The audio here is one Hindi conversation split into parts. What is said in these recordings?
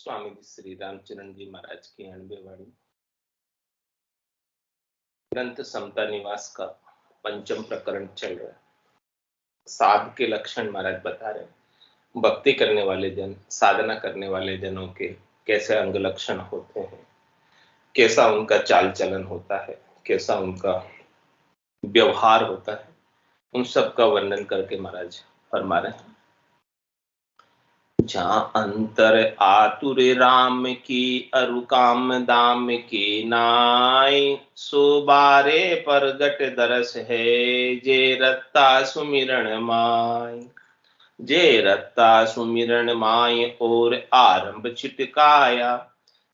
स्वामी जी श्री रामचरण जी महाराज की 98 वाणी ग्रंथ समता निवास का पंचम प्रकरण चल रहा है। साध के लक्षण महाराज बता रहे हैं। भक्ति करने वाले जन, साधना करने वाले जनों के कैसे अंग लक्षण होते हैं, कैसा उनका चाल चलन होता है, कैसा उनका व्यवहार होता है, उन सब का वर्णन करके महाराज फरमा रहे हैं। जहाँ अंतर आतुर राम की अरु काम दाम की नाय, सो बारे परगट दरस है जे रत्ता सुमिरन माय। जे रत्ता सुमिरन माय और आरंभ छिटकाया,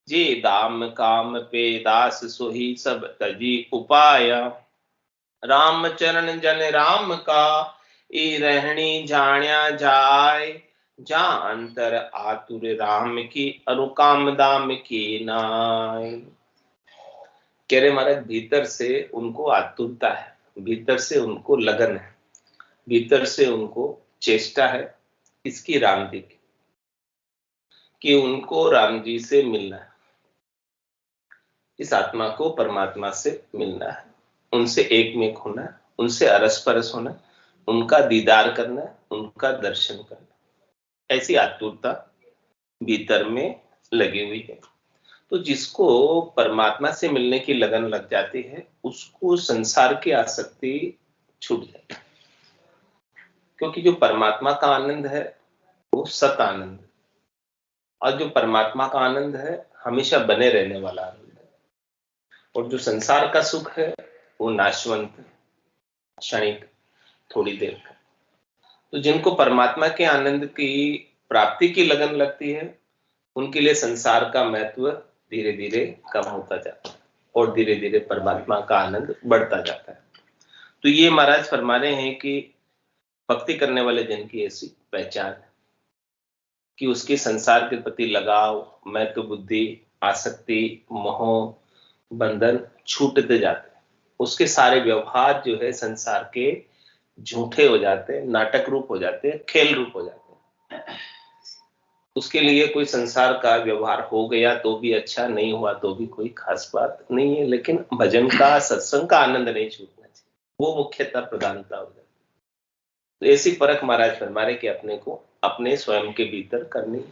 जे दाम काम पे दास सोही सब तजी उपाया। राम चरण जन राम का ई रहनी जाण्या जाय, जा अंतर आतुर राम की अनुकाम दाम की नाय। कह रहे महाराज भीतर से उनको आतुरता है, भीतर से उनको लगन है, भीतर से उनको चेष्टा है इसकी राम जी की, कि उनको राम जी से मिलना है, इस आत्मा को परमात्मा से मिलना है, उनसे एक में होना है, उनसे अरस परस होना, उनका दीदार करना, उनका दर्शन करना, ऐसी आतुरता भीतर में लगी हुई है। तो जिसको परमात्मा से मिलने की लगन लग जाती है उसको संसार की आसक्ति छूट जाती है, क्योंकि जो परमात्मा का आनंद है वो सत आनंद है, और जो परमात्मा का आनंद है हमेशा बने रहने वाला आनंद है, और जो संसार का सुख है वो नाशवंत, क्षणिक, थोड़ी देर का। तो जिनको परमात्मा के आनंद की प्राप्ति की लगन लगती है उनके लिए संसार का महत्व धीरे धीरे कम होता जाता है और धीरे धीरे परमात्मा का आनंद बढ़ता जाता है। तो ये महाराज फरमा रहे हैं कि भक्ति करने वाले जन की ऐसी पहचान है कि उसके संसार के प्रति लगाव, महत्व बुद्धि, आसक्ति, मोह, बंधन छूटते जाते हैं। उसके सारे व्यवहार जो है संसार के झूठे हो जाते हैं, नाटक रूप हो जाते हैं, खेल रूप हो जाते हैं। उसके लिए कोई संसार का व्यवहार हो गया तो भी अच्छा, नहीं हुआ तो भी कोई खास बात नहीं है, लेकिन भजन का, सत्संग का आनंद नहीं छूटना चाहिए, वो मुख्यतः प्रधानता हो जाती है। तो ऐसी परख महाराज फरमा रहे कि अपने को अपने स्वयं के भीतर करनी,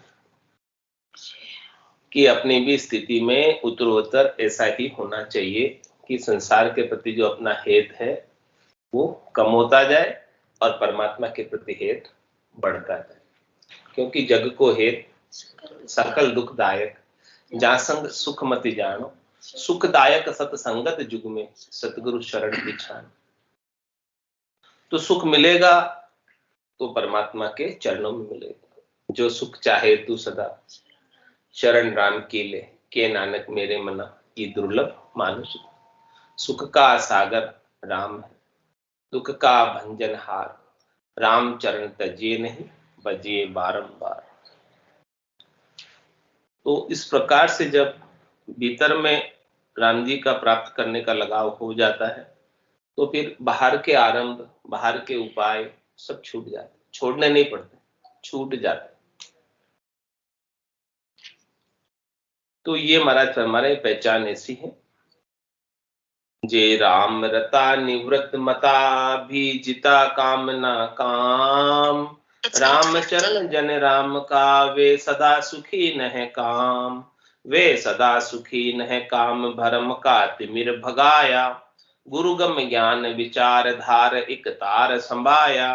कि अपनी भी स्थिति में उत्तरोत्तर ऐसा ही होना चाहिए कि संसार के प्रति जो अपना हेत है वो कम होता जाए और परमात्मा के प्रति हेत बढ़ता जाए। क्योंकि जग को हेत सकल दुखदायक, जा संग सुख मति जानो, सुखदायक सतसंगत जुग में सतगुरु शरण पिछान। तो सुख मिलेगा तो परमात्मा के चरणों में मिलेगा। जो सुख चाहे तू सदा शरण राम की ले, के नानक मेरे मना ये दुर्लभ मानुष। सुख का सागर राम है, दुख का भंजन हार, राम चरण तजिए नहीं, बजिए बारंबार। तो इस प्रकार से जब भीतर में राम जी का प्राप्त करने का लगाव हो जाता है तो फिर बाहर के आरंभ, बाहर के उपाय सब छूट जाते, छोड़ने नहीं पड़ते, छूट जाते। तो ये महाराज हमारे पहचान ऐसी है। जे राम रता निवृत मता भी जिता काम ना काम, राम चरण जन राम का वे सदा सुखी नह काम। वे सदा सुखी नह काम भरम का तिमिर भगाया, गुरुगम ज्ञान विचार धार एक तार संभाया।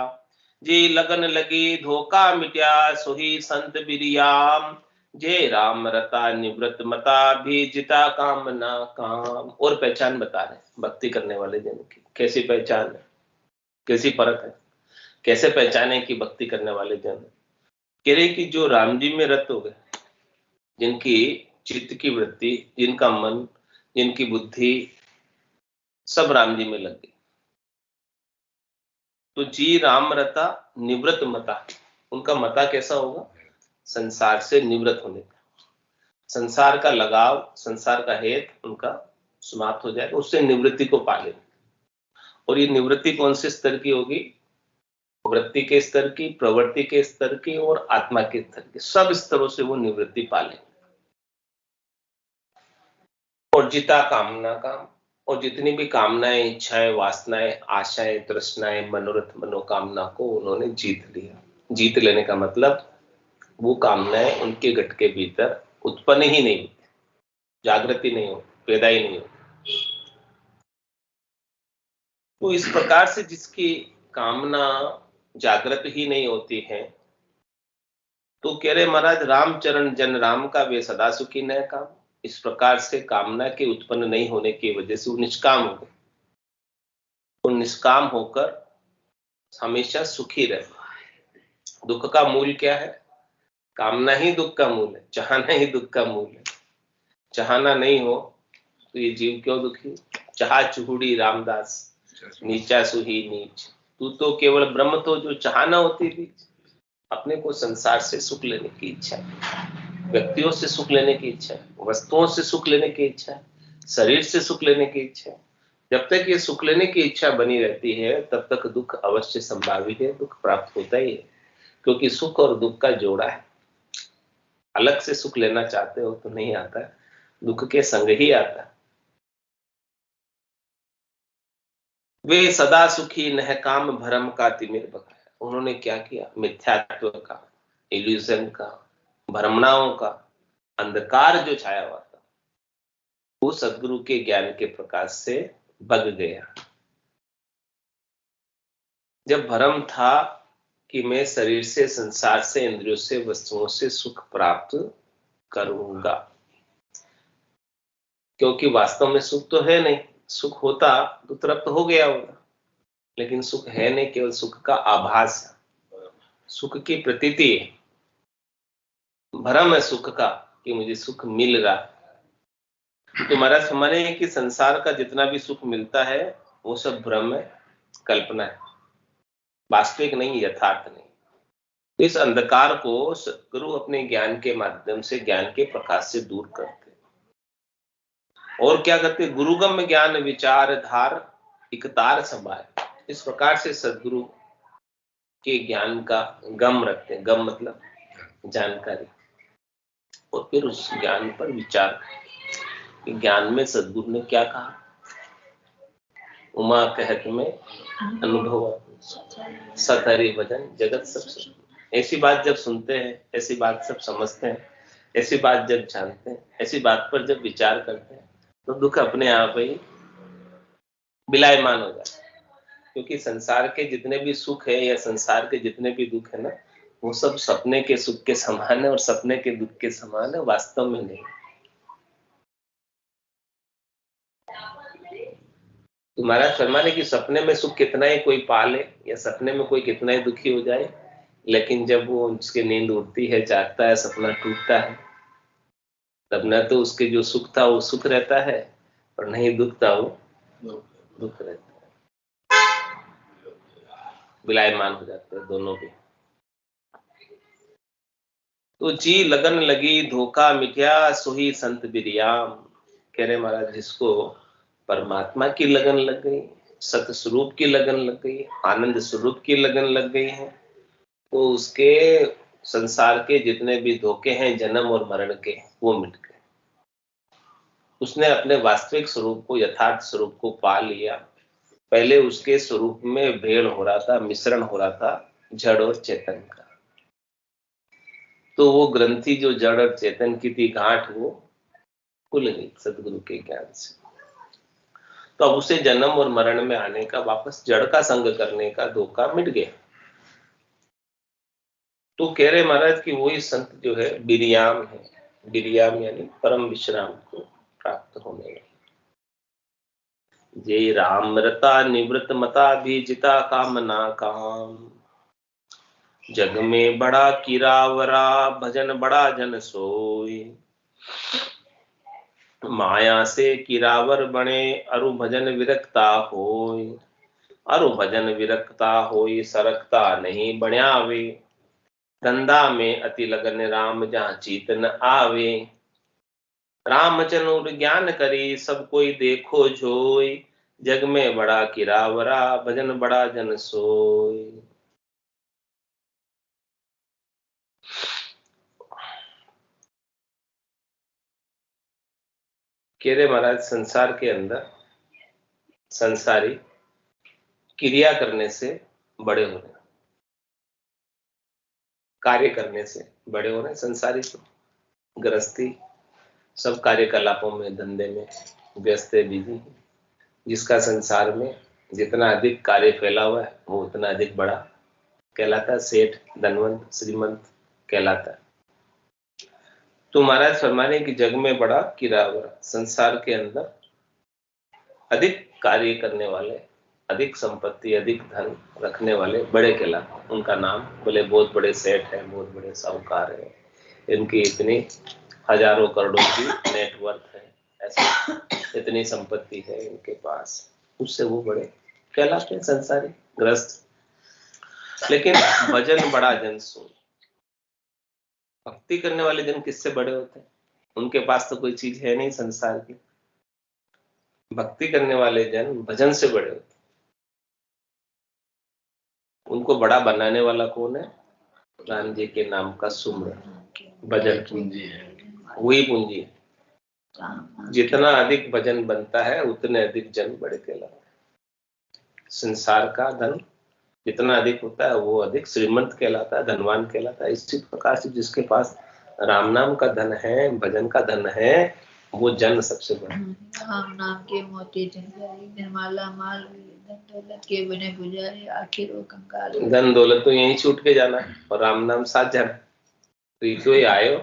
जे लगन लगी धोखा मिट्या सोही संत बिरियाम, जे राम रता निवृत मता भी जिता काम ना काम। और पहचान बता रहे भक्ति करने वाले जन की कैसी पहचान है, कैसी परख है, कैसे पहचाने कि भक्ति करने वाले जन कह रहे कि जो राम जी में रत हो गए, जिनकी चित्त की वृत्ति, जिनका मन, जिनकी बुद्धि सब राम जी में लग गई। तो जी राम रता निवृत मता, उनका मता कैसा होगा? संसार से निवृत्त होने का, संसार का लगाव, संसार का हेत उनका समाप्त हो जाएगा, उससे निवृत्ति को पा लेंगे। और ये निवृत्ति कौन से स्तर की होगी? वृत्ति के स्तर की, प्रवृत्ति के स्तर की और आत्मा के स्तर की, सब स्तरों से वो निवृत्ति पा लेंगे। और जिता कामना काम, और जितनी भी कामनाएं, इच्छाएं, वासनाएं, आशाएं, तृष्णाएं, मनोरथ, मनोकामना को उन्होंने जीत लिया। जीत लेने का मतलब वो कामनाएं उनके गट के भीतर उत्पन्न ही नहीं होती, जागृति नहीं होती, पैदा ही नहीं होती। तो इस प्रकार से जिसकी कामना जागृत ही नहीं होती है, तो कह रहे महाराज, रामचरण जन राम का वे सदा सुखी न काम। इस प्रकार से कामना के उत्पन्न नहीं होने की वजह से वो निष्काम हो गए। वो निष्काम होकर हमेशा सुखी रहे। दुख का मूल क्या है? कामना ही दुख का मूल है, चाहना ही दुख का मूल है। चाहना नहीं हो तो ये जीव क्यों दुखी? चाह चुहुड़ी रामदास, नीचा सुही नीच। तू तो केवल ब्रह्म, तो जो चाहना होती थी अपने को संसार से सुख लेने की इच्छा, व्यक्तियों से सुख लेने की इच्छा, वस्तुओं से सुख लेने की इच्छा, शरीर से सुख लेने की इच्छा, जब तक ये सुख लेने की इच्छा बनी रहती है तब तक दुख अवश्य संभावित है, दुख प्राप्त होता ही है। क्योंकि सुख और दुख का जोड़ा है। अलग से सुख लेना चाहते हो तो नहीं आता, दुख के संग ही आता। वे सदा सुखी नह काम भरम का तिमिर बखाया। उन्होंने क्या किया? मिथ्यात्व का, इल्यूजन का, भ्रमणाओं का अंधकार जो छाया हुआ था वो सदगुरु के ज्ञान के प्रकाश से भग गया। जब भ्रम था कि मैं शरीर से, संसार से, इंद्रियों से, वस्तुओं से सुख प्राप्त करूंगा, क्योंकि वास्तव में सुख तो है नहीं। सुख होता तो तृप्त हो गया होगा, लेकिन सुख है नहीं, केवल सुख का आभास है, सुख की प्रतीति है। भ्रम है सुख का कि मुझे सुख मिल रहा। तो महाराज हमारे कि संसार का जितना भी सुख मिलता है वो सब भ्रम है, कल्पना है, वास्तविक नहीं, यथार्थ नहीं। तो इस अंधकार को सद्गुरु अपने ज्ञान के माध्यम से, ज्ञान के प्रकाश से दूर करते। और क्या करते? गुरुगम ज्ञान विचार धार इकतार समाये। इस प्रकार से सद्गुरु के ज्ञान का गम रखते हैं। गम मतलब जानकारी, और फिर उस ज्ञान पर विचार। ज्ञान में सद्गुरु ने क्या कहा? उमा कहत में अनुभव सतहरि भजन जगत सब सुख। ऐसी बात जब सुनते हैं, ऐसी बात सब समझते हैं, ऐसी बात जब जानते हैं, ऐसी बात पर जब विचार करते हैं तो दुख अपने आप ही विलायमान हो जाता है। क्योंकि संसार के जितने भी सुख है या संसार के जितने भी दुख है ना, वो सब सपने के सुख के समान है और सपने के दुख के समान है, वास्तव में नहीं। तुम्हारा फरमाने कि सपने में सुख कितना ही कोई पाले या सपने में कोई कितना ही दुखी हो जाए, लेकिन जब वो उसकी नींद उड़ती है, जागता है, सपना टूटता है, तब न तो उसके जो सुख था वो सुख रहता है और नहीं दुख था वो दुख रहता है। विलायमान हो जाते हैं दोनों भी। तो जी लगन लगी धोखा मिथ्या सोही संत बिरियाम। कह रहे महाराज, जिसको परमात्मा की लगन लग गई, सत स्वरूप की लगन लग गई, आनंद स्वरूप की लगन लग गई है, तो उसके संसार के जितने भी धोखे हैं जन्म और मरण के, वो मिट गए। उसने अपने वास्तविक स्वरूप को, यथार्थ स्वरूप को पा लिया। पहले उसके स्वरूप में भेड़ हो रहा था, मिश्रण हो रहा था जड़ और चेतन का। तो वो ग्रंथि जो जड़ और चेतन की थी गांठ, वो खुल गई सदगुरु के ज्ञान से। तो अब उसे जन्म और मरण में आने का, वापस जड़ का संग करने का धोखा मिट गया। तो कह रहे महाराज कि वही संत जो है बिरियाम है। बिरियाम यानी परम विश्राम को प्राप्त होने वाला। जय राम रता निवृत मता भी जिता कामना काम। जग में बड़ा किरावरा भजन बड़ा जन सोई। माया से किरावर बने अरु भजन विरक्ता होय। अरु भजन विरक्ता होय सरकता नहीं बण्यावे। धंधा में अति लगन राम जहाँ चीत न आवे। रामचन और ज्ञान करी सब कोई देखो जोई। जग में बड़ा किरावरा भजन बड़ा जन सोय। कह रहे महाराज संसार के अंदर संसारी क्रिया करने से बड़े हो रहे, कार्य करने से बड़े हो रहे। संसारी तो गृहस्थी सब कार्यकलापों में, धंधे में व्यस्त है, बिजी है। जिसका संसार में जितना अधिक कार्य फैला हुआ है वो उतना अधिक बड़ा कहलाता है, सेठ, धनवंत, श्रीमंत कहलाता है। तो महाराज फरमा रहे कि जग में बड़ा किरावर, संसार के अंदर अधिक कार्य करने वाले, अधिक संपत्ति, अधिक धन रखने वाले बड़े कहलाते हैं। उनका नाम बोले बहुत बड़े सेठ हैं, बहुत बड़े साहूकार हैं, इनकी इतनी हजारों करोड़ों की नेटवर्थ है, ऐसा इतनी संपत्ति है इनके पास, उससे वो बड़े कहलाते हैं संसारी ग्रस्त। लेकिन भजन बड़ा जन सो, भक्ति करने वाले जन किससे बड़े होते हैं? उनके पास तो कोई चीज है नहीं संसार की। भक्ति करने वाले जन भजन से बड़े होते। उनको बड़ा बनाने वाला कौन है? राम जी के नाम का सुमरन, भजन पूंजी है, वही पूंजी है। जितना अधिक भजन बनता है उतने अधिक जन बड़े कहलाते हैं। संसार का धन जितना अधिक होता है वो अधिक श्रीमंत कहलाता है, धनवान कहलाता है। इसी प्रकार से जिसके पास राम नाम का धन है, भजन का धन है, वो जन सबसे बड़ा। राम नाम के मोती निर्मला माल, धन दौलत के बने पुजारी, आखिर वो कंगाल। धन दौलत तो यहीं छूट के जाना है, और राम नाम साथ जाना। प्रीतो ही आयो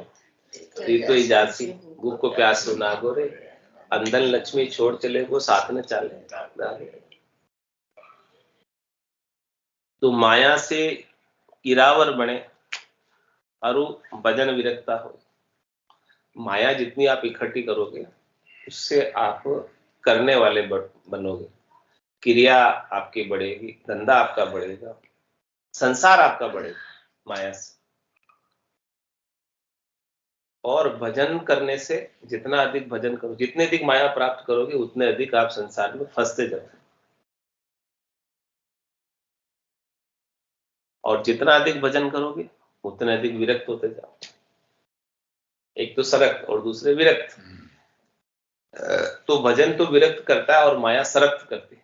प्रीतो ही जासी, भूख को प्यास ना गोरे, अंदर लक्ष्मी छोड़ चले वो साथ न चाले। तो माया से किरावर बने और भजन विरक्ता हो। माया जितनी आप इकट्ठी करोगे उससे आप करने वाले बनोगे, क्रिया आपकी बढ़ेगी, धंधा आपका बढ़ेगा, संसार आपका बढ़ेगा माया से। और भजन करने से जितना अधिक भजन करो, जितने अधिक माया प्राप्त करोगे उतने अधिक आप संसार में फंसते जाओगे। और जितना अधिक भजन करोगे उतने अधिक विरक्त होते जाओगे। एक तो सरक्त और दूसरे विरक्त। तो भजन तो विरक्त करता है और माया सरक्त करती है।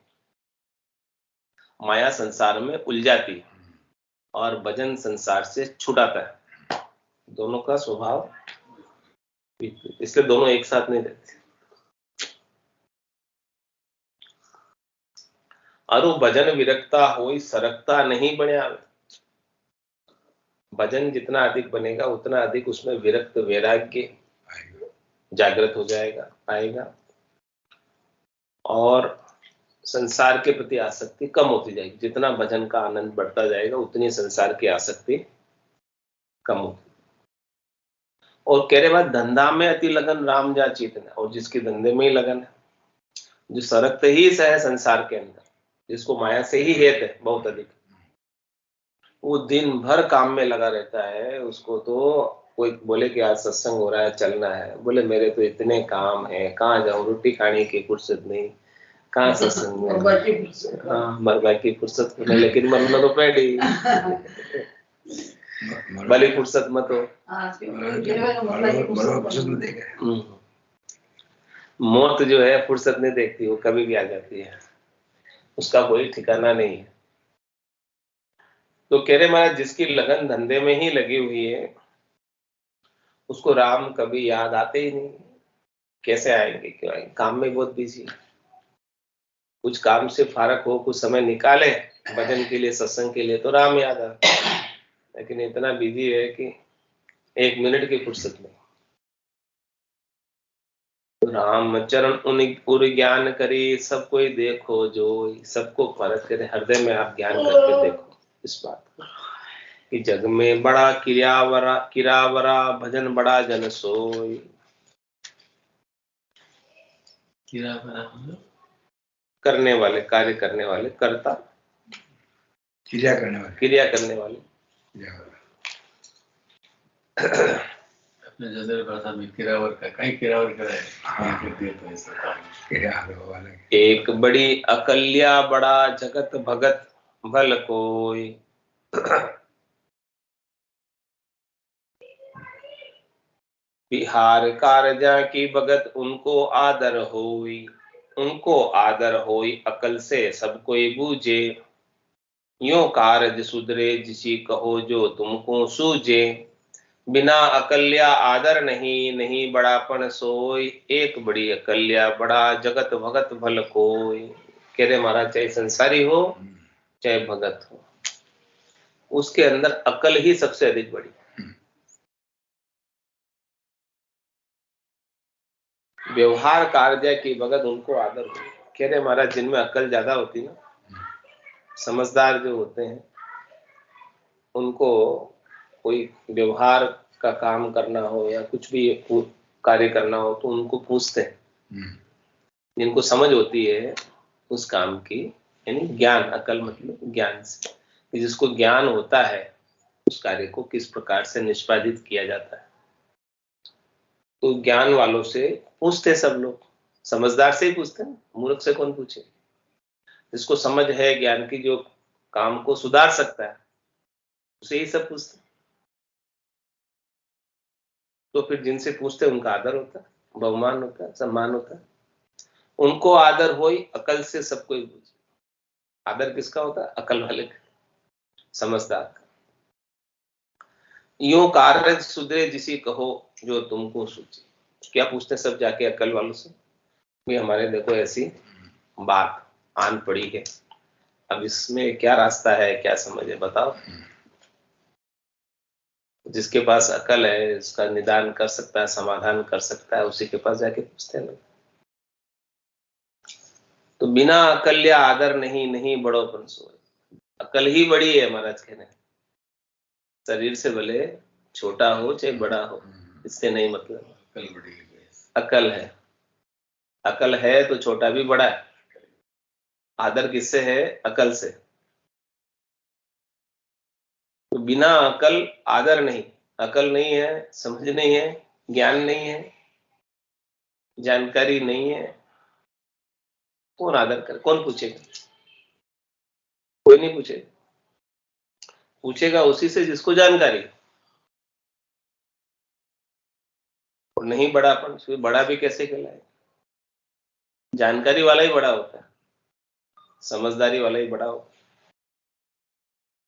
माया संसार में उलझाती है और भजन संसार से छुटाता है। दोनों का स्वभाव, इसलिए दोनों एक साथ नहीं रहते। और भजन विरक्ता होई सरकता नहीं बने आवे। भजन जितना अधिक बनेगा उतना अधिक उसमें विरक्त वैराग्य जागृत हो जाएगा, आएगा, और संसार के प्रति आसक्ति कम होती जाएगी। जितना भजन का आनंद बढ़ता जाएगा उतनी संसार की आसक्ति कम होती। और कह रहे बात धंधा में अति लगन राम जा चेतन, और जिसके धंधे में ही लगन है, जो सरकते ही है संसार के अंदर, जिसको माया से ही हेत है बहुत अधिक, वो दिन भर काम में लगा रहता है। उसको तो कोई बोले कि आज सत्संग हो रहा है, चलना है, बोले मेरे तो इतने काम है, कहाँ जाऊं, रोटी खाने की फुर्सत नहीं, कहाँ सत्संग में, हाँ मरवा की फुर्सत नहीं, लेकिन मरना तो पैडी भली फुर्सत मत हो। मौत जो है फुर्सत नहीं देखती, वो कभी भी आ जाती है, उसका कोई ठिकाना नहीं है। तो कह रहे महाराज जिसकी लगन धंधे में ही लगी हुई है उसको राम कभी याद आते ही नहीं। कैसे आएंगे, क्यों आएंगे? काम में बहुत बिजी, कुछ काम से फारक हो, कुछ समय निकाले भजन के लिए, सत्संग के लिए, तो राम याद आता। लेकिन इतना बिजी है कि एक मिनट की फुर्सत नहीं। राम चरण उर ज्ञान करे, सब कोई देखो जो, सबको परख करे, हृदय में आप ज्ञान करके देखो इस बात को कि जग में बड़ा किरावरा भजन बड़ा जन सोई। करने वाले, कार्य करने वाले, कर्ता, क्रिया करने वाले अपने जदर भाषा में किरावर का कहीं किरावर करे। एक बड़ी अकल्या बड़ा जगत भगत भल कोई। बिहार कारजा की भगत उनको आदर होई, उनको आदर होई अकल से सब कोई बूझे। यो कारज सुधरे जिसी कहो जो तुमको सूझे। बिना अकल्या आदर नहीं, नहीं बड़ापन सोई। एक बड़ी अकल्या बड़ा जगत भगत भल कोई। कह रहे महाराज चाहे संसारी हो चाहे भगत हो, उसके अंदर अकल ही सबसे अधिक बड़ी। व्यवहार कार्य की भगत उनको आदर हो। कह रहे महाराज जिनमें अकल ज्यादा होती ना, समझदार जो होते हैं, उनको कोई व्यवहार का काम करना हो या कुछ भी कार्य करना हो तो उनको पूछते हैं। जिनको समझ होती है उस काम की, यानी ज्ञान, अकल मतलब ज्ञान से, कि जिसको ज्ञान होता है उस कार्य को किस प्रकार से निष्पादित किया जाता है, तो ज्ञान वालों से पूछते सब लोग। समझदार से ही पूछते हैं, मूर्ख से कौन पूछे। जिसको समझ है ज्ञान की, जो काम को सुधार सकता है, उसे ही सब पूछते हैं। तो फिर जिनसे पूछते हैं उनका आदर होता है, बहुमान होता है, सम्मान होता है। उनको आदर होई अकल से सब कोई पूछे। आदर किसका होता है? अकल वाले का, समझदार का। यूं कार्य सुधरे जिसी कहो जो तुमको सूझे। क्या पूछते हैं सब जाके अकल वालों से? भी हमारे देखो ऐसी बात आन पड़ी है, अब इसमें क्या रास्ता है, क्या समझ है, बताओ। जिसके पास अकल है, उसका निदान कर सकता है, समाधान कर सकता है, उसी के पास जाके पूछते हैं लोग। तो बिना अकल्या आदर नहीं, नहीं बड़ोपन सोए। अकल ही बड़ी है महाराज कहने। शरीर से भले छोटा हो चाहे बड़ा हो, इससे नहीं मतलब। अकल बड़ी है। अकल है, अकल है तो छोटा भी बड़ा है। आदर किससे है? अकल से। तो बिना अकल आदर नहीं। अकल नहीं है, समझ नहीं है, ज्ञान नहीं है, जानकारी नहीं है, कौन आदर करे? कौन पूछेगा? कोई नहीं पूछेगा। पूछेगा उसी से जिसको जानकारी। और नहीं बड़ापन, फिर बड़ा भी कैसे कहलाए? जानकारी वाला ही बड़ा होता है, समझदारी वाला ही बड़ा होता है,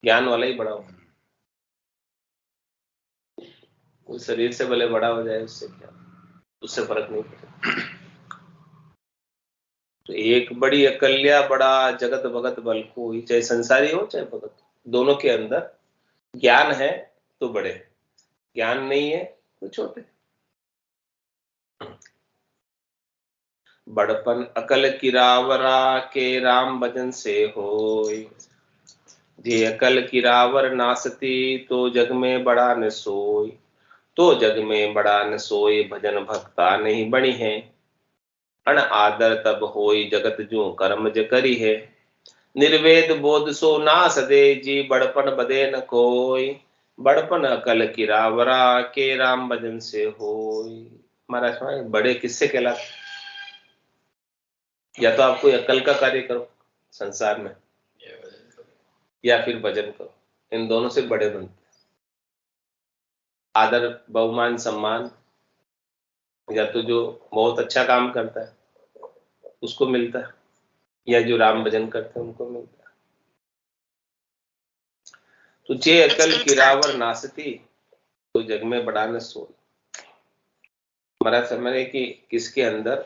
ज्ञान वाला ही बड़ा होता है। उस शरीर से भले बड़ा हो जाए, उससे क्या, उससे फर्क नहीं पड़ता। तो एक बड़ी अकल्या बड़ा जगत भगत बल कोई। चाहे संसारी हो चाहे भगत, दोनों के अंदर ज्ञान है तो बड़े, ज्ञान नहीं है तो छोटे। बड़पन अकल किरावरा के राम भजन से होय। जे अकल किरावर नासती तो जग में बड़ा न सोय। तो जग में बड़ा न सोय भजन भक्ता नहीं बनी है। अण आदर तब होई जगत जो कर्म ज करी है। निर्वेद बोध सो नास दे जी बड़पन बदे न कोय। बड़पन अकल किरावरा के राम भजन से होय। महाराज बड़े किससे कहलाते? या तो आप कोई अकल का कार्य करो संसार में, या फिर भजन करो। इन दोनों से बड़े बनते। आदर, बहुमान, सम्मान, या तो जो बहुत अच्छा काम करता है उसको मिलता है, या जो राम भजन करते हैं उनको मिलता है। तो जे अकल किरावर नासती तो जग में बड़ा न सोई। हमारा समझ कि किसके अंदर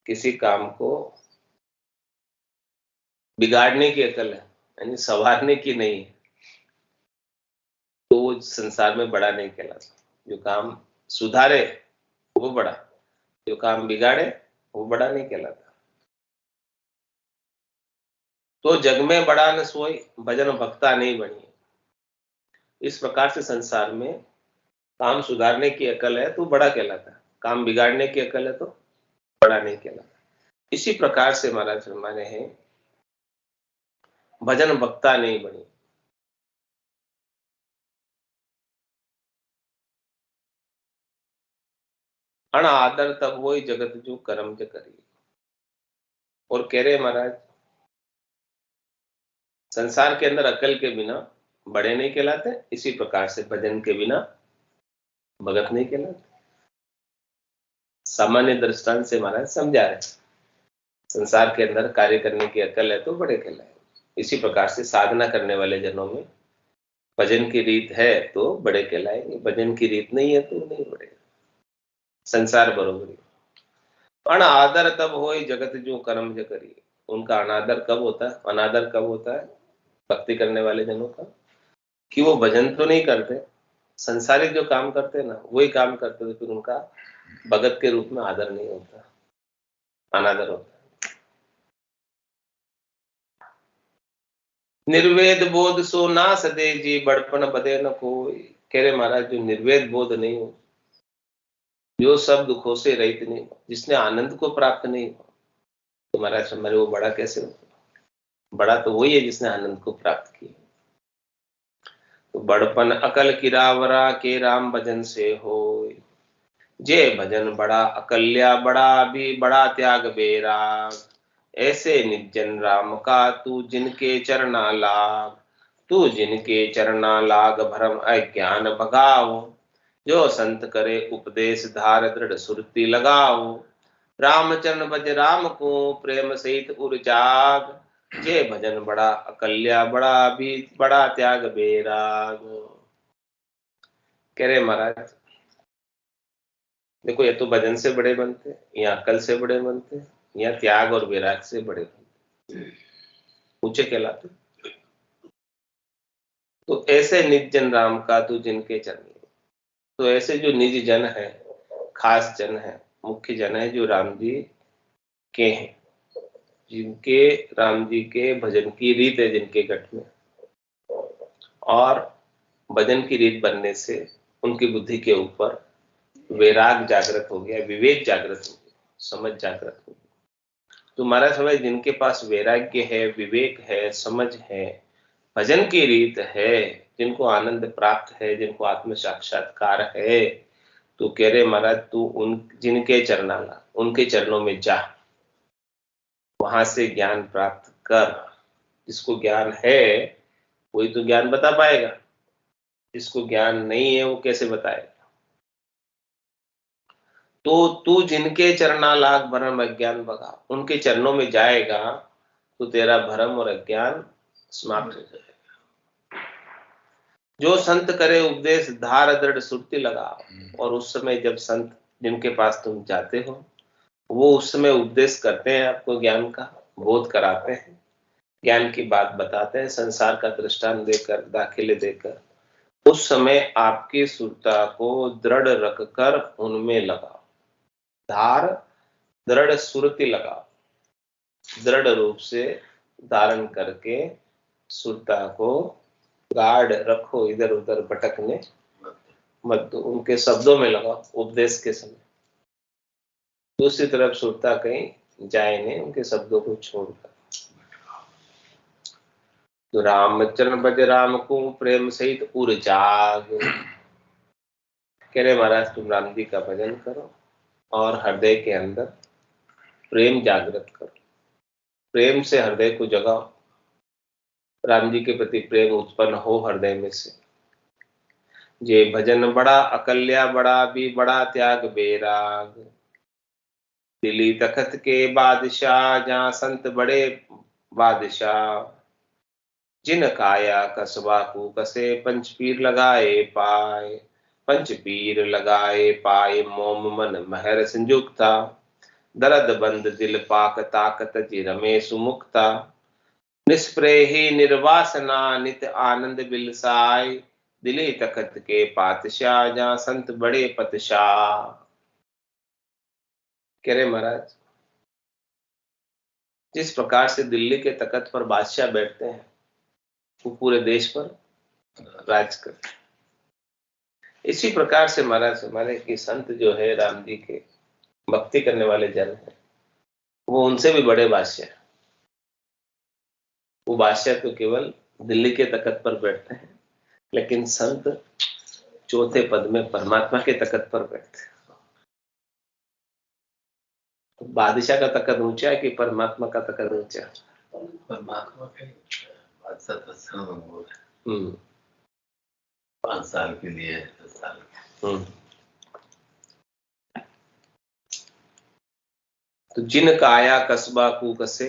किसी काम को बिगाड़ने की अकल है, यानी संवारने की नहीं है, तो वो संसार में बड़ा नहीं कहलाता। जो काम सुधारे वो बड़ा, जो काम बिगाड़े वो बड़ा नहीं कहलाता। तो जग में बड़ा न सोई भजन भक्ता नहीं बनी। इस प्रकार से संसार में काम सुधारने की अकल है तो बड़ा कहलाता है, काम बिगाड़ने की अकल है तो बड़ा नहीं कहलाता। इसी प्रकार से महाराज फरमाने हैं भजन भक्ता नहीं बनी। अण आदर तब वही जगत जो कर्म ज करी। और कह रहे महाराज संसार के अंदर अकल के बिना बड़े नहीं कहलाते, इसी प्रकार से भजन के बिना भगत नहीं कहलाते। सामान्य दृष्टांत से महाराज समझा रहे। संसार के अंदर कार्य करने की अकल है तो बड़े कहलाएंगे। इसी प्रकार से साधना करने वाले जनों में भजन की रीत है तो बड़े कहलाएंगे, भजन की रीत नहीं है तो नहीं बड़े। संसार बरोबरी। अनादर तब होई जगत जो कर्म ज करी। उनका अनादर कब होता है? अनादर कब होता है भक्ति करने वाले जनों का? कि वो भजन तो नहीं करते, संसारिक जो काम करते हैं ना वही काम करते, तो फिर उनका भगत के रूप में आदर नहीं होता, अनादर होता है। निर्वेद बोध सो ना सदे जी बड़पन बदे न कोई। कह रहे महाराज जो निर्वेद बोध नहीं हो, जो सब दुखों से रहित नहीं हो, जिसने आनंद को प्राप्त नहीं हो, तो महाराज हमारे वो बड़ा कैसे हो? बड़ा तो वही है जिसने आनंद को प्राप्त किया। तो बड़पन अकल किरावरा के राम भजन से हो। जे भजन बड़ा अकल्या बड़ा भी बड़ा त्याग बेराग। ऐसे निजन राम का तू जिनके चरना लाग। तू जिनके चरना लाग भरम अज्ञान भगाओ। जो संत करे उपदेश धार दृढ़ सुरती लगाओ। रामचरण भज राम को प्रेम सहित उर्जाग। जे भजन बड़ा अकल्या बड़ा भी बड़ा त्याग बेराग। कह रहे महाराज देखो, ये तो भजन से बड़े बनते, या अकल से बड़े बनते, या त्याग और वैराग से बड़े बनते, ऊंचे कहलाते। तो ऐसे निज जन राम का तू जिनके चरण। तो ऐसे जो निज जन है, खास जन है, मुख्य जन है, जो राम जी के हैं, जिनके राम जी के भजन की रीत है, जिनके गठ में, और भजन की रीत बनने से उनकी बुद्धि के ऊपर वैराग जागृत हो गया, विवेक जागृत हो गया, समझ जागृत हो गया। तो महाराज समझ जिनके पास वैराग्य है, विवेक है, समझ है, भजन की रीत है, जिनको आनंद प्राप्त है, जिनको आत्म साक्षात्कार है, तो कह रहे महाराज तू उन जिनके चरणाला, उनके चरणों में जा, वहां से ज्ञान प्राप्त कर। जिसको ज्ञान है वही तो ज्ञान बता पाएगा, जिसको ज्ञान नहीं है वो कैसे बताएगा? तो तू जिनके चरणा लाग भरम अज्ञान भगा। उनके चरणों में जाएगा तो तेरा भरम और अज्ञान समाप्त हो जाएगा। जो संत करे उपदेश धार दृढ़ सुरती लगा। और उस समय जब संत जिनके पास तुम जाते हो वो उस समय उपदेश करते हैं, आपको ज्ञान का बोध कराते हैं, ज्ञान की बात बताते हैं, संसार का दृष्टांत देकर, दाखिले देकर, उस समय आपकी सुरता को दृढ़ रखकर उनमें लगाओ। धार दृढ़ सुरती लगाओ, दृढ़ रूप से धारण करके सुरता को गाढ़ रखो, इधर उधर भटकने मत दो, उनके शब्दों में लगाओ उपदेश के समय। दूसरी तरफ सुरता कहीं जाए नहीं उनके शब्दों को छोड़कर। तो रामचरण भज राम को प्रेम सहित उर जाग। कह रहे महाराज तुम राम जी का भजन करो और हृदय के अंदर प्रेम जागृत करो, प्रेम से हृदय को जगाओ, राम जी के प्रति प्रेम उत्पन्न हो हृदय में से। जे भजन बड़ा अकल्या बड़ा भी बड़ा त्याग बेराग। दिल्ली तखत के बादशाह जहां संत बड़े बादशाह। जिन काया कसबा को कसे पंच पीर लगाए पाए। पंच पीर लगाए पाए मोम मन महर संयुक्ता। दर्द बंद दिल पाक ताकत जी रमे सुमुक्ता। निष्प्रेही निर्वासना नित आनंद बिलसाय। दिल्ली तखत के पातशाह जहां संत बड़े पतशाह। कह रहे महाराज जिस प्रकार से दिल्ली के तखत पर बादशाह बैठते हैं वो पूरे देश पर राज करते हैं, इसी प्रकार से महाराज हमारे की संत जो है राम जी के भक्ति करने वाले जन हैं, वो उनसे भी बड़े बादशाह। वो बादशाह तो केवल दिल्ली के तखत पर बैठते हैं, लेकिन संत चौथे पद में परमात्मा के तखत पर बैठते हैं। तो बादशाह का तखत ऊंचा है कि परमात्मा का तखत ऊंचा? परमात्मा के बादशाह तो सर्व बोल है। 5 साल के लिए 10 साल के। तो जिन काया कस्बा कू कसे,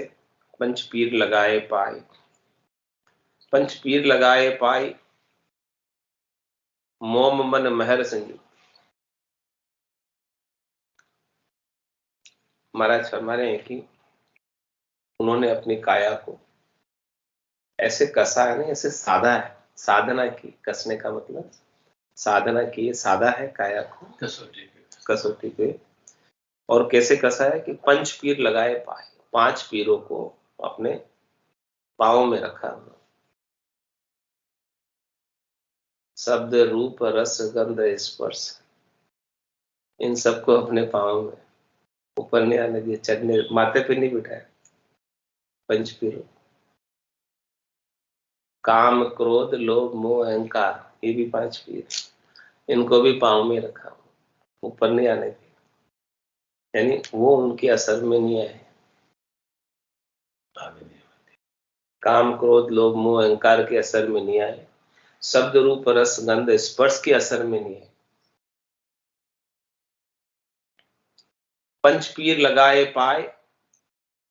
पंच पीर लगाए पाए। पंच पीर लगाए पाए, मोम मन महर संयुक्त। महाराज फरमा रहे हैं कि उन्होंने अपनी काया को ऐसे कसा है ना, ऐसे साधा है, साधना की, कसने का मतलब साधना की, साधा है काया को कसौटी पे। और कैसे कसा है कि पंच पीर लगाए पाए, 5 पीरों को अपने पांव में रखा। शब्द रूप रस गंध स्पर्श, इन सबको अपने पांव में, ऊपर नहीं आने दिए, चढ़ने माथे पे नहीं बिठाया। पंच पीरों, काम क्रोध लोभ मोह अहंकार, ये भी 5 पीर, इनको भी पांव में रखा, ऊपर नहीं आने दिए, यानी वो उनके असर में नहीं आए। काम क्रोध लोभ मोह अहंकार के असर में नहीं आए, शब्द रूप रस गंध स्पर्श के असर में नहीं है। पंच पीर लगाए पाए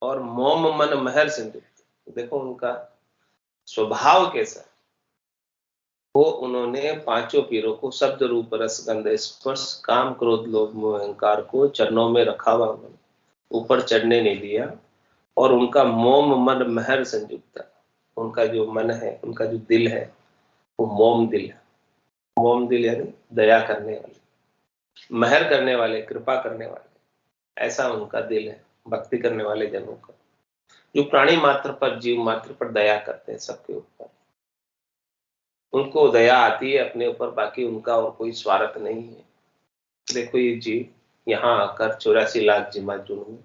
और मोम मन महर संयुक्त। देखो उनका स्वभाव कैसा, वो उन्होंने 5 पीरों को शब्द रूप रस गंध स्पर्श काम क्रोध लोभ मोह अहंकार को चरणों में रखा हुआ, उन्होंने ऊपर चढ़ने नहीं दिया। और उनका मोम मन महर संयुक्त, उनका जो मन है, उनका जो दिल है, वो मोम दिल है। मोम दिल यानी दया करने वाले, महर करने वाले, कृपा करने वाले, ऐसा उनका दिल है, भक्ति करने वाले जनों का, जो प्राणी मात्र पर, जीव मात्र पर दया करते हैं, सबके ऊपर उनको दया आती है अपने ऊपर, बाकी उनका और कोई स्वार्थ नहीं है। देखो ये जीव यहाँ आकर 84 लाख जिमाजुन में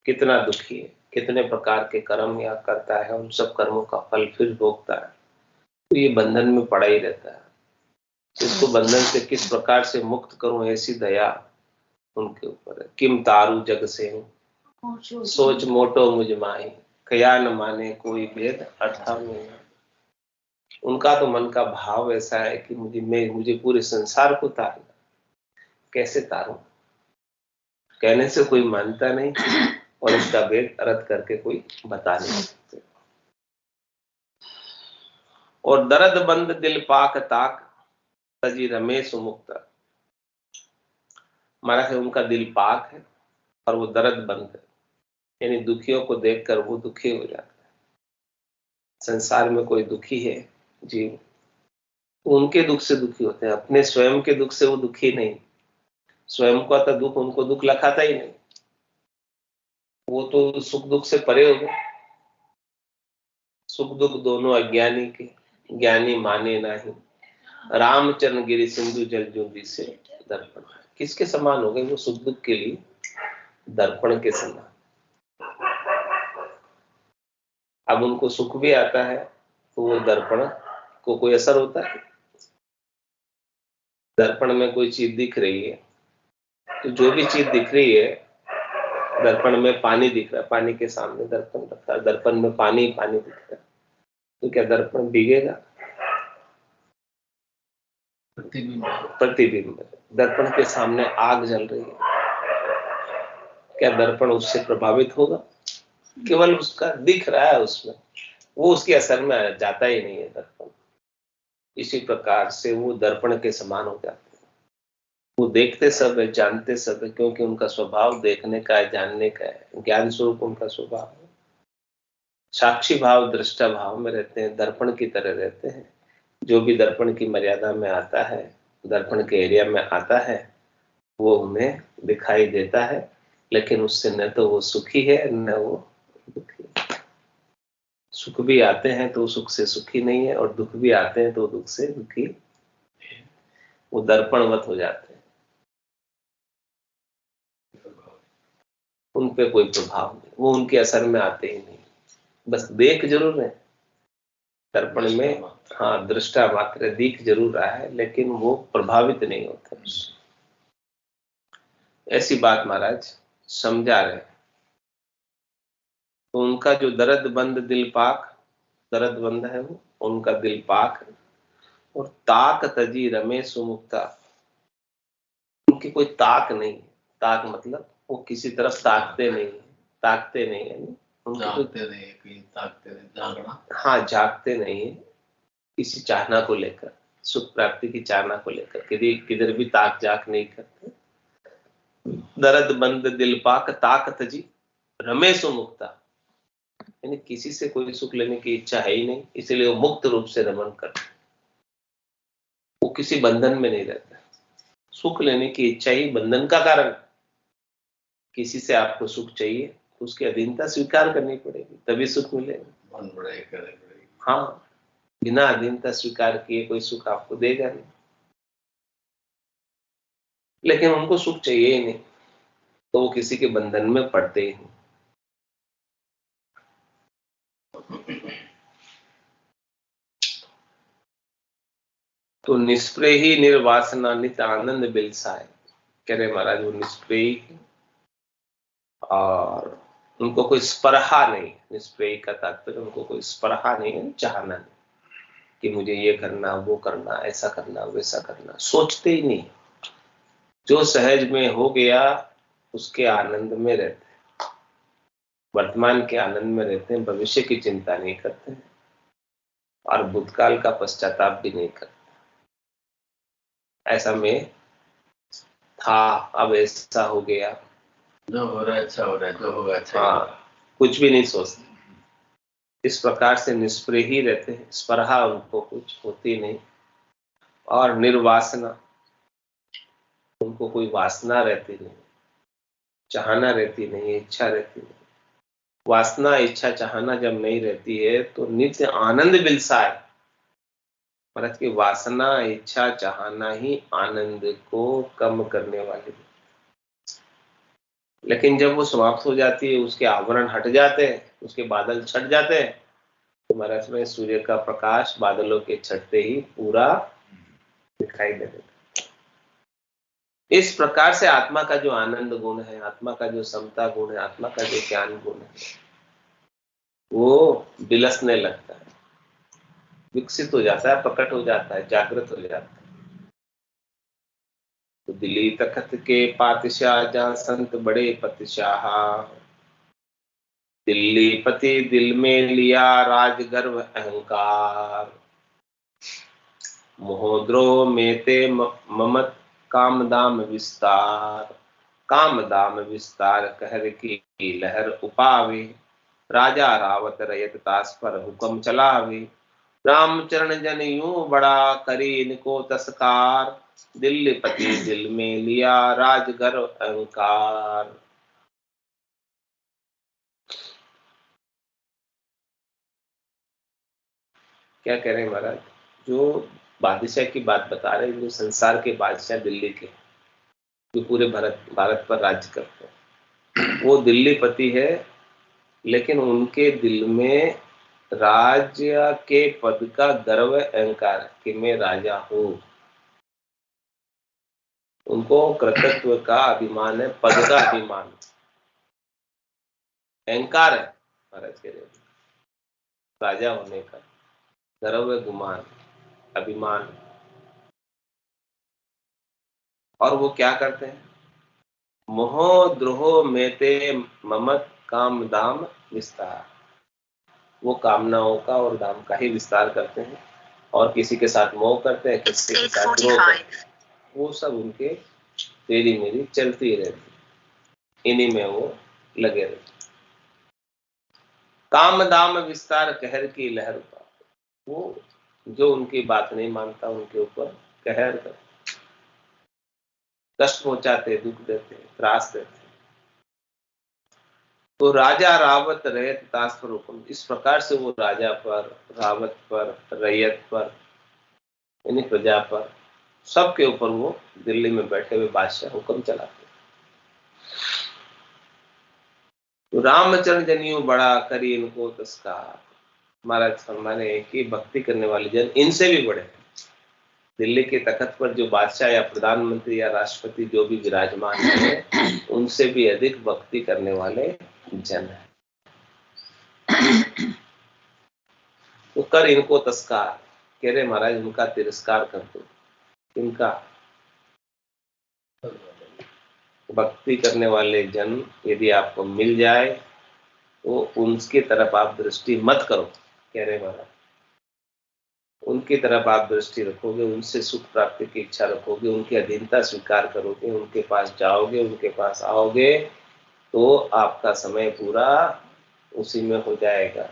कितना दुखी है, कितने प्रकार के कर्म या करता है, उन सब कर्मों का फल फिर भोगता है, तो ये बंधन में पड़ा ही रहता है। इसको बंधन से किस प्रकार से मुक्त करूं, ऐसी दया उनके ऊपर है। किम तारू जग से हूं, सोच मोटो मुझ माही, कया न माने कोई भेद अर्थात में। उनका तो मन का भाव ऐसा है कि मुझे पूरे संसार को तारना, कैसे तारूं, कहने से कोई मानता नहीं, और इसका भेद अर्थ करके कोई बता नहीं सकते। और दर्द बंद दिल पाक ताक, तजी रमेश मुक्त। हमारा है उनका दिल पाक है और वो दर्द बंद है, यानी दुखियों को देखकर वो दुखी हो जाता है। संसार में कोई दुखी है जीव, उनके दुख से दुखी होते हैं, अपने स्वयं के दुख से वो दुखी नहीं। स्वयं को आता दुख उनको दुख लखाता ही नहीं, वो तो सुख दुख से परे हो गए। सुख दुख दोनों अज्ञानी के, ज्ञानी माने नहीं। रामचरण गिरि सिंधु जल जूंदी से दर्पण, किसके समान हो गए वो सुख दुख के लिए, दर्पण के समान। अब उनको सुख भी आता है तो वो दर्पण को कोई असर होता है। दर्पण में कोई चीज दिख रही है, तो जो भी चीज दिख रही है, दर्पण में पानी दिख रहा है, पानी के सामने दर्पण रखा है, दर्पण में पानी दिख रहा है, तो क्या दर्पण भीगेगा? प्रतिबिंब। दर्पण के सामने आग जल रही है, क्या दर्पण उससे प्रभावित होगा? केवल उसका दिख रहा है, उसमें वो उसके असर में जाता ही नहीं है दर्पण। इसी प्रकार से वो दर्पण के समान हो जाते हैं। वो देखते सब है, जानते सब है, क्योंकि उनका स्वभाव देखने का है, जानने का है, ज्ञान स्वरूप उनका स्वभाव है। साक्षी भाव दृष्टा भाव में रहते हैं, दर्पण की तरह रहते हैं। जो भी दर्पण की मर्यादा में आता है, दर्पण के एरिया में आता है, वो उन्हें दिखाई देता है, लेकिन उससे न तो वो सुखी है न वो दुखी है। सुख भी आते हैं तो सुख से सुखी नहीं है, और दुख भी आते हैं तो दुख से दुखी, वो दर्पणवत हो जाते हैं, उन पे कोई प्रभाव नहीं, वो उनके असर में आते ही नहीं। बस देख जरूर है दर्पण में, हाँ दृष्टा मात्र दिख जरूर रहा है, लेकिन वो प्रभावित नहीं होता। ऐसी बात महाराज समझा रहे। तो उनका जो दर्द बंद दिल पाक, दर्द बंद है वो, उनका दिल पाक है। और ताक तजी रमे सुमुक्ता, उनकी कोई ताक नहीं। ताक मतलब वो किसी तरफ ताकते नहीं है उनको तो, जागते नहीं, कहीं ताकते नहीं, जागना। हाँ झांकते नहीं है किसी चाहना को लेकर, सुख प्राप्ति की चाहना को लेकर किधर भी ताक झांक नहीं करते। दर्द बंद दिल पाक ताकत जी रमेश मुक्ता, यानी किसी से कोई सुख लेने की इच्छा है ही नहीं, इसलिए वो मुक्त रूप से रमन करते, वो किसी बंधन में नहीं रहता। सुख लेने की इच्छा ही बंधन का कारण। किसी से आपको सुख चाहिए तो उसकी अधीनता स्वीकार करनी पड़ेगी, तभी सुख मिलेगा। मन बढ़ाई करनी पड़ेगी। हाँ, बिना अधीनता स्वीकार किए कोई सुख आपको देगा नहीं। लेकिन उनको सुख चाहिए ही नहीं, तो वो किसी के बंधन में पड़ते ही नहीं। तो निष्प्रेय ही निर्वासना नित आनंद बिलसाए, कह रहे महाराज वो निष्प्रेय और उनको कोई स्पर्हा नहीं। निष्प्रेय का तात्पर्य उनको कोई स्पर्हा नहीं है, चाहना नहीं कि मुझे ये करना वो करना ऐसा करना वैसा करना, सोचते ही नहीं। जो सहज में हो गया उसके आनंद में रहते हैं, वर्तमान के आनंद में रहते हैं, भविष्य की चिंता नहीं करते हैं और भूतकाल का पश्चाताप भी नहीं करते। ऐसा में था, अब ऐसा हो गया, जो हो रहा है अच्छा हो रहा है, जो होगा अच्छा ही हाँ, होगा। कुछ भी नहीं सोचते। इस प्रकार से निष्प्रेय ही रहते हैं, स्पर्हा उनको कुछ होती नहीं। और निर्वासना, उनको कोई वासना रहती नहीं, चाहना रहती नहीं, इच्छा रहती नहीं। वासना इच्छा चाहना जब नहीं रहती है तो नित्य आनंद बिलसाए। महाराज की वासना इच्छा चाहना ही आनंद को कम करने वाली है। लेकिन जब वो समाप्त हो जाती है, उसके आवरण हट जाते हैं, उसके बादल छट जाते हैं, तो महाराज में सूर्य का प्रकाश बादलों के छटते ही पूरा दिखाई दे देता। इस प्रकार से आत्मा का जो आनंद गुण है, आत्मा का जो समता गुण है, आत्मा का जो ज्ञान गुण है, वो बिलसने लगता है, विकसित हो जाता है, प्रकट हो जाता है, जागृत हो जाता है। तो दिल्ली तखत के पातशाह जहां संत बड़े पतिशाह, दिल्ली पति दिल में लिया राजगर्व अहंकार, मोहद्रोह में ते ममत कामदाम विस्तार, कामदाम विस्तार कहर की लहर उपावे, राजा रावत रयत तास पर हुक्म चलावे, रामचरण जन यूं बड़ा करी इनको तस्कार, दिल्ली पति दिल में लिया राजगर्व अहंकार। क्या कह रहे हैं महाराज? जो बादशाह की बात बता रहे हैं, जो संसार के बादशाह दिल्ली के, जो पूरे भारत पर राज्य करते हैं, वो दिल्ली पति है, लेकिन उनके दिल में राज्य के पद का गर्व अहंकार कि मैं राजा हूं। उनको कृतत्व का अभिमान है, पद का अभिमान, अहंकार है महाराज के लिए, राजा होने का गर्व, गुमान, अभिमान। और वो क्या करते हैं? मोह द्रोह मेते ममत काम दाम विस्तार, वो कामनाओं का और दाम का ही विस्तार करते हैं और किसी के साथ मोह करते हैं, किसी के साथ द्रोह करते हैं। वो सब उनके तेरी मेरी चलती रहती, इन्हीं में वो लगे रहते। काम दाम विस्तार कहर की लहर पर, वो जो उनकी बात नहीं मानता उनके ऊपर कहर करते, कष्ट पहुंचाते, दुख देते, त्रास देते। तो राजा रावत रैयत तास पर हुक्म, इस प्रकार से वो राजा पर, रावत पर, रैयत पर, यानी प्रजा पर, सबके ऊपर वो दिल्ली में बैठे हुए बादशाह हुक्म चलाते। तो रामचरण जनियों बड़ा करी इनको तस्कार, महाराज फरमाने कि भक्ति करने वाले जन इनसे भी बड़े। दिल्ली के तखत पर जो बादशाह या प्रधानमंत्री या राष्ट्रपति जो भी विराजमान है, उनसे भी अधिक भक्ति करने वाले जन है। तो कर इनको तस्कार, कह रहे महाराज उनका तिरस्कार कर दो। इनका भक्ति करने वाले जन यदि आपको मिल जाए तो उनकी तरफ आप दृष्टि मत करो, कह रहे महाराज। उनकी तरफ आप दृष्टि रखोगे, उनसे सुख प्राप्ति की इच्छा रखोगे, उनकी अधीनता स्वीकार करोगे, उनके पास जाओगे, उनके पास आओगे, तो आपका समय पूरा उसी में हो जाएगा।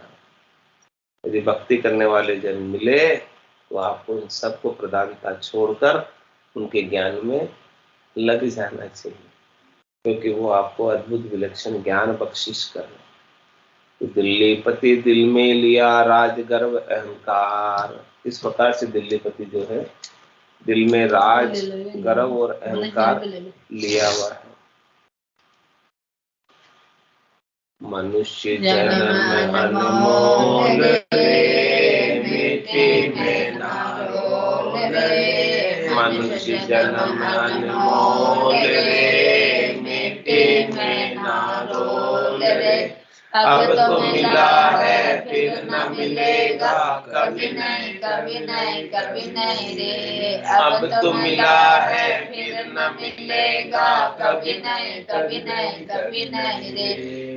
यदि भक्ति करने वाले जन मिले तो आपको इन सबको प्रधानता छोड़कर उनके ज्ञान में लग जाना चाहिए, क्योंकि वो आपको अद्भुत विलक्षण ज्ञान बख्शिश कर रहे हैं। तो दिल्लीपति दिल में लिया राज गर्व अहंकार, इस प्रकार से दिल्लीपति जो है दिल में राज गर्व और अहंकार लिया हुआ है। मनुष्य जन्म अनमोल रे, मिट्टी में ना रोल रे। मनुष्य जन्म अनमोल रे, मिट्टी में ना रोल रे। अब तो मिला है फिर न मिलेगा, कभी नहीं कभी नहीं कभी नहीं रे। अब तो मिला है फिर न मिलेगा, कभी नहीं कभी नहीं कभी नहीं रे।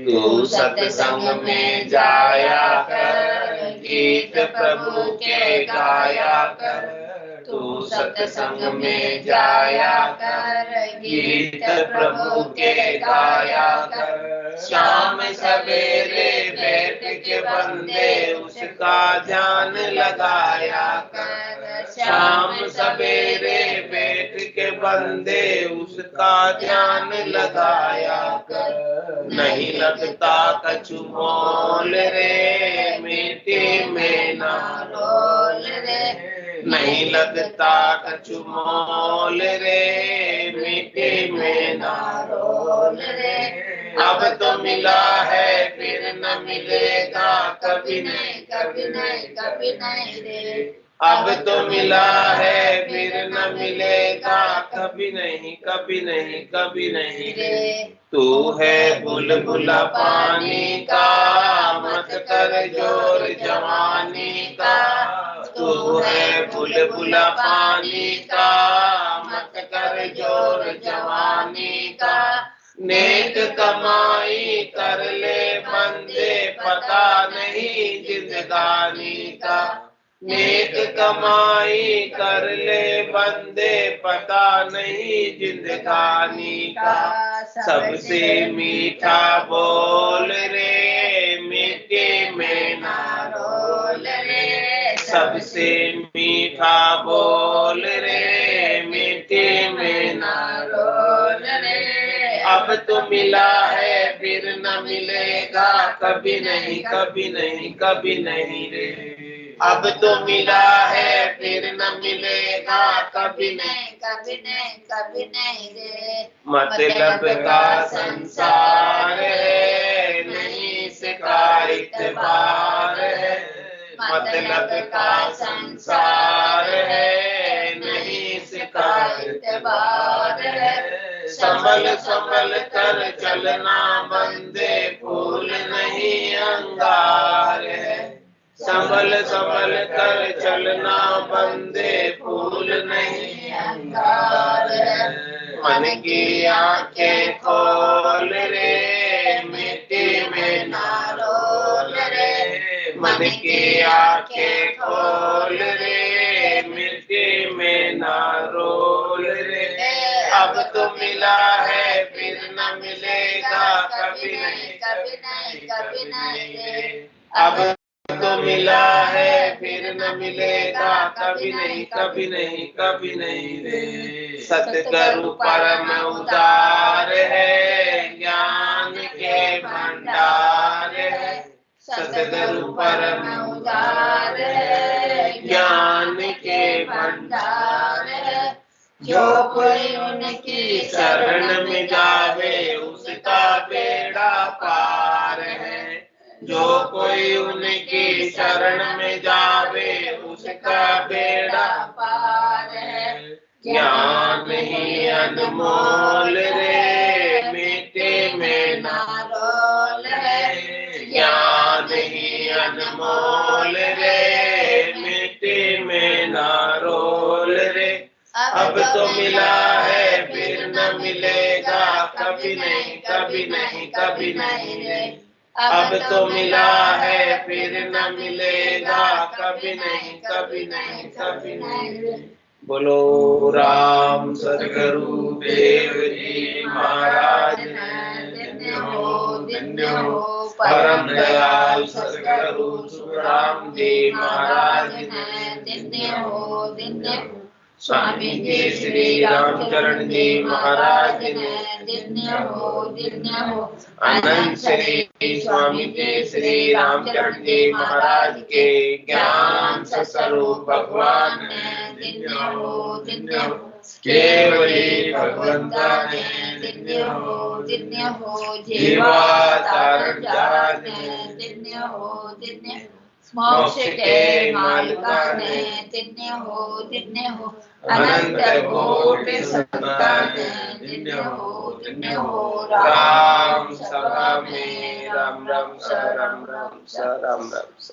तू सत्संग में जाया कर, गीत प्रभु के गाया कर। तू सत्संग में जाया कर, गीत प्रभु के गाया कर। शाम सवेरे बैठ के बंदे उसका ध्यान लगाया कर। शाम सवेरे बैठ के बंदे उसका ध्यान लगाया कर। नहीं लगता कछु मोल रे, मिट्टी में ना रोल रे। नहीं लगता कछु मोल रे, मिट्टी में ना रोल रे। अब तो मिला है फिर न मिलेगा, कभी नहीं कभी नहीं कभी नहीं रे। अब तो मिला है फिर न मिलेगा, कभी नहीं कभी नहीं कभी नहीं रे। तू है बुलबुला पानी का, मत कर जोर जवानी का। तू है बुलबुला पानी का, मत कर जोर जवानी का। नेक कमाई कर ले बंदे, पता नहीं जिंदगानी का। नेक कमाई कर ले बंदे, पता नहीं जिंदगानी का। सबसे मीठा बोल रे, मिट्टी में ना रोल रे। सबसे मीठा बोल रे, मिट्टी में ना रोल रे। अब तो मिला है फिर न मिलेगा, कभी नहीं कभी नहीं कभी नहीं रे। अब तो मिला है फिर न मिलेगा, कभी नहीं कभी नहीं कभी नहीं रे। मतलब का संसार है, नहीं इसका इतबार है। मतलब का संसार है, नहीं इसका इतबार है। संभल संभल कर चलना बंदे, फूल नहीं अंगार है। संभल संभल कर चलना बंदे, फूल नहीं अंगार है। मन की आंखें खोल रे, मिट्टी में ना रोल रे। मन की आंखें खोल रे, मिट्टी में ना रोल रे। अब तो मिला है फिर न मिलेगा, कभी नहीं कभी नहीं कभी नहीं रे। अब तो मिला है फिर न मिलेगा, कभी नहीं कभी नहीं कभी नहीं रे। सतगुरु परम उदार है, ज्ञान के भंडार है। सतगुरु परम उदार है, ज्ञान के भंडार है। जो कोई उनकी शरण में जावे, उसका बेड़ा पार है। जो कोई उनकी शरण में जावे, उसका बेड़ा पार है। ज्ञान ही अनमोल रे, मिट्टी में ना रोल है। ज्ञान ही अनमोल रे, मिट्टी में ना रोल रे। अब तो मिला है फिर न मिलेगा, कभी नहीं कभी नहीं कभी नहीं रे। अब तो मिला है फिर न मिलेगा, कभी नहीं कभी नहीं कभी नहीं रे। बोलो राम सदगुरु देव जी महाराज धन्य हो परम दयाल सदगुरु सुखराम जी महाराज धन्य हो स्वामी जी श्री रामचरण जी महाराज धन्य हो अनंत श्री स्वामी जी श्री रामचरण जी महाराज के ज्ञान स्वरूप भगवान धन्य हो केवली भगवंता धन्य हो जीवा तारण जान धन्य हो मोक्ष के मालिका धन्य हो अनंत कोटि संतान धन्य हो राम सभा में राम राम स राम राम स राम राम स।